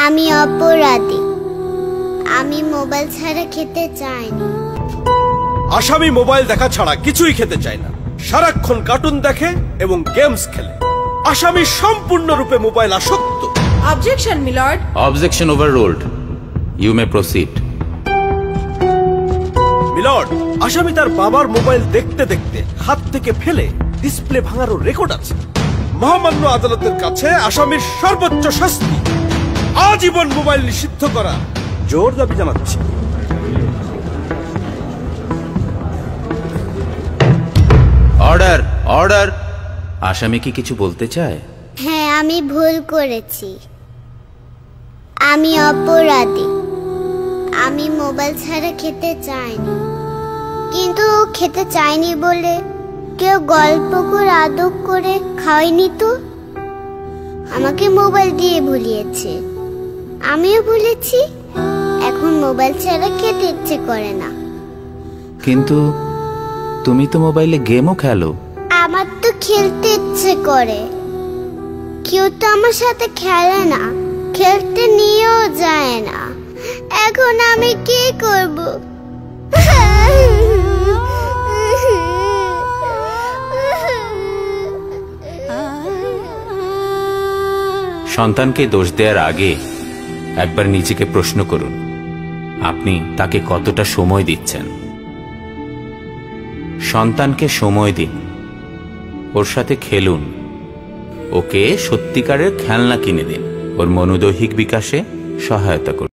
আমি অপরাধী। আমি মোবাইল ছাড়া খেতে চাইনি। আসামি মোবাইল দেখা ছাড়া কিছুই খেতে চায় না, সারাক্ষণ কার্টুন দেখে এবং গেমস খেলে। আসামি সম্পূর্ণরূপে মোবাইল আসক্ত। Objection milord. Objection overruled. You may proceed. Milord, আসামি তার বাবার মোবাইল দেখতে দেখতে হাত থেকে ফেলে ডিসপ্লে ভাঙারও রেকর্ড আছে। মহামান্য আদালতের কাছে আসামির সর্বোচ্চ শাস্তি আজীবন মোবাইল নিষিদ্ধ করা জোর দাবি জানাচ্ছি। Order, order. আসামি কি কিছু বলতে চায়? হ্যাঁ, আমি ভুল করেছি। আমি অপরাধী। আমি মোবাইল ছাড়া খেতে চাইনি, কিন্তু খেতে চাইনি বলে কেউ গল্প করে আদর করে খাওয়ায়নি তো। আমাকে মোবাইল দিয়ে ভুলিয়েছে, আমিও ভুলেছি। এখন মোবাইল ছাড়া খেতে ইচ্ছে করে না। কিন্তু তুমি তো মোবাইলে গেমও খেলো। আমার তো খেলতে ইচ্ছে করে, কেউ তো আমার সাথে খেলে না, খেলতে নিয়েও যায় না। এখন আমি কি করব? সন্তানকে দোষ দেওয়ার আগে একবার নিজেকে প্রশ্ন করুন, আপনি তাকে কতটা সময় দিচ্ছেন। সন্তানকে সময় দিন, ওর সাথে খেলুন, ওকে সত্যিকারের খেলনা কিনে দিন, ওর মনোদৈহিক বিকাশে সহায়তা করুন।